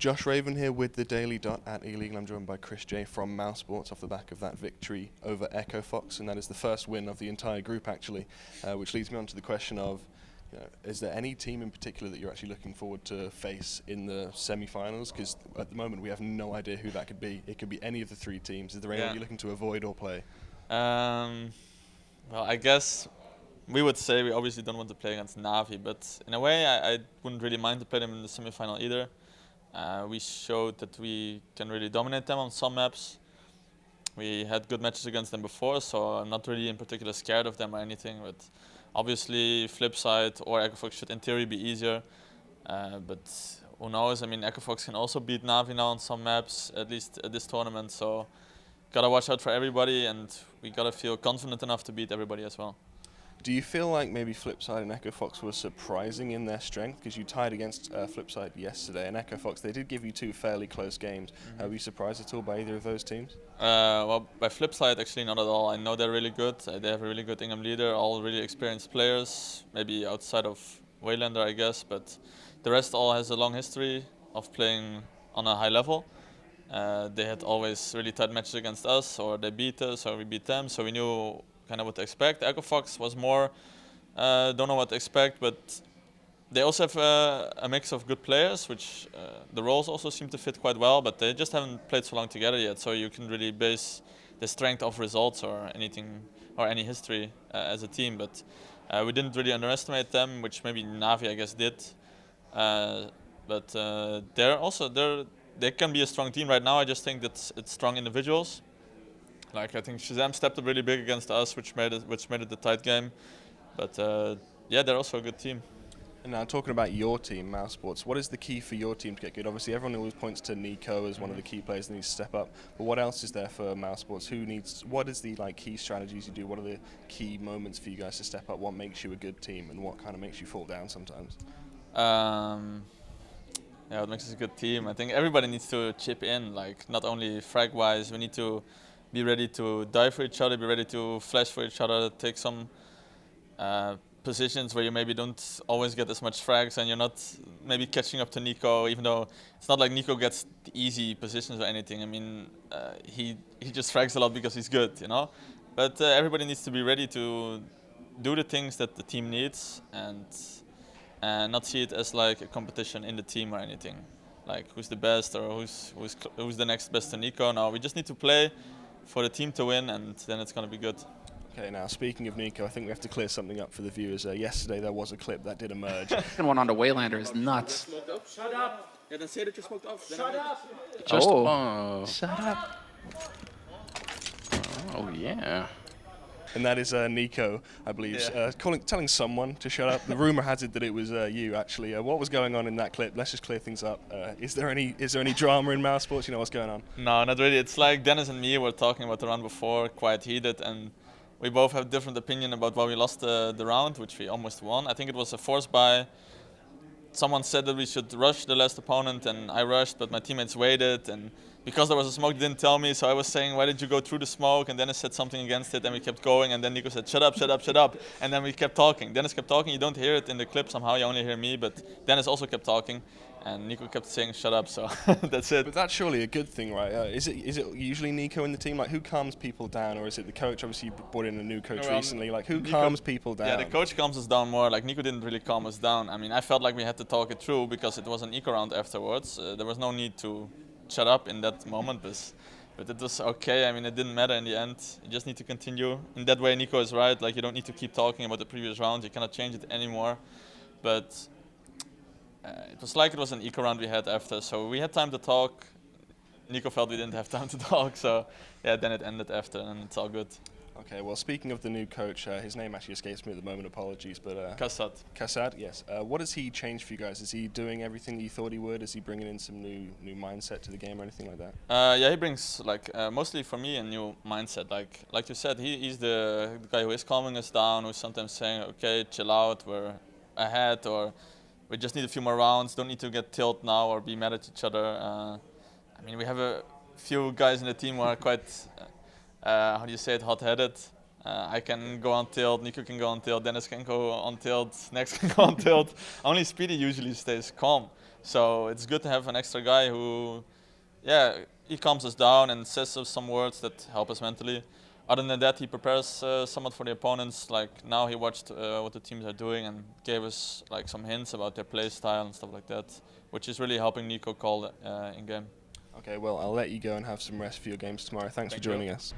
Josh Raven here with the Daily Dot at Illegal. I'm joined by ChrisJ from Esports off the back of that victory over Echo Fox, and that is the first win of the entire group actually, which leads me on to the question of, is there any team in particular that you're actually looking forward to face in the semi-finals? Because at the moment we have no idea who that could be. It could be any of the three teams. Is there anyone you're looking to avoid or play? Well, I guess we would say we obviously don't want to play against Na'Vi, but in a way I wouldn't really mind to play them in the semi-final either. We showed that we can really dominate them on some maps. We had good matches against them before, so I'm not really in particular scared of them or anything. But obviously, Flipside or Echo Fox should in theory be easier. But who knows? I mean, Echo Fox can also beat Na'Vi now on some maps, at least at this tournament. So gotta watch out for everybody, and we gotta feel confident enough to beat everybody as well. Do you feel like maybe Flipside and Echo Fox were surprising in their strength? Because you tied against Flipside yesterday, and Echo Fox, they did give you two fairly close games. Mm-hmm. Were you surprised at all by either of those teams? Well, by Flipside, actually not at all. I know they're really good. They have a really good Ingham leader, all really experienced players, maybe outside of Waylander, I guess, but the rest all has a long history of playing on a high level. They had always really tight matches against us, or they beat us, or we beat them, so we knew kind of what to expect. Echo Fox was more, don't know what to expect, but they also have a mix of good players, which the roles also seem to fit quite well, but they just haven't played so long together yet, so you can really base the strength of results or anything, or any history as a team, but we didn't really underestimate them, which maybe Na'Vi, I guess, did. But they can be a strong team right now. I just think that it's strong individuals. Like I think Shazam stepped up really big against us, which made it a tight game. But they're also a good team. And now talking about your team, Mousesports, what is the key for your team to get good? Obviously, everyone always points to Nico as one of the key players that needs to step up. But what else is there for Mousesports? What is the key strategies you do? What are the key moments for you guys to step up? What makes you a good team, and what kind of makes you fall down sometimes? What makes us a good team? I think everybody needs to chip in. Like not only frag-wise, we need to be ready to die for each other, be ready to flash for each other, take some positions where you maybe don't always get as much frags and you're not maybe catching up to Nico, even though it's not like Nico gets the easy positions or anything. I mean, he just frags a lot because he's good, you know? But everybody needs to be ready to do the things that the team needs and not see it as like a competition in the team or anything. Like who's the best or who's the next best to Nico. No, we just need to play for the team to win, and then it's going to be good. Okay, now speaking of Nico, I think we have to clear something up for the viewers. Yesterday there was a clip that did emerge. Second one on the Waylander is nuts. Shut up! Yeah, then say that you smoked up. Shut up! Shut up. Oh, yeah. And that is Nico, I believe, telling someone to shut up. The rumor has it that it was you, actually. What was going on in that clip? Let's just clear things up. Is there any drama in Mousesports? You know what's going on? No, not really. It's like Dennis and me were talking about the round before, quite heated, and we both have different opinion about why we lost the round, which we almost won. I think it was a force buy. Someone said that we should rush the last opponent, and I rushed, but my teammates waited, and because there was a smoke, they didn't tell me, so I was saying, why did you go through the smoke? And Dennis said something against it, and we kept going, and then Nico said, shut up, shut up, shut up. And then we kept talking. Dennis kept talking. You don't hear it in the clip somehow, you only hear me, but Dennis also kept talking, and Nico kept saying, shut up, so that's it. But that's surely a good thing, right? Is it usually Nico in the team? Like, who calms people down, or is it the coach? Obviously, you brought in a new coach recently. Like, who calms people down? Yeah, the coach calms us down more. Like, Nico didn't really calm us down. I mean, I felt like we had to talk it through because it was an eco round afterwards. There was no need to shut up in that moment, but it was okay. I mean, it didn't matter in the end. You just need to continue. In that way, Nico is right. Like, you don't need to keep talking about the previous round. You cannot change it anymore. But it was like it was an eco round we had after, so we had time to talk. Nico felt we didn't have time to talk, so yeah, then it ended after, and it's all good. Okay, well, speaking of the new coach, his name actually escapes me at the moment, apologies, but... Kassad. Kassad, yes. What has he changed for you guys? Is he doing everything you thought he would? Is he bringing in some new mindset to the game or anything like that? Yeah, he brings, mostly for me, a new mindset. Like you said, he's the guy who is calming us down, who's sometimes saying, okay, chill out, we're ahead, or we just need a few more rounds, don't need to get tilted now or be mad at each other. I mean, we have a few guys in the team who are quite... how do you say it, hot-headed. I can go on tilt, Nico can go on tilt, Dennis can go on tilt, Next can go on tilt. Only Speedy usually stays calm. So it's good to have an extra guy who, yeah, he calms us down and says us some words that help us mentally. Other than that, he prepares somewhat for the opponents. Like now, he watched what the teams are doing and gave us like some hints about their play style and stuff like that, which is really helping Nico call in game. Okay, well, I'll let you go and have some rest for your games tomorrow. Thanks for joining us.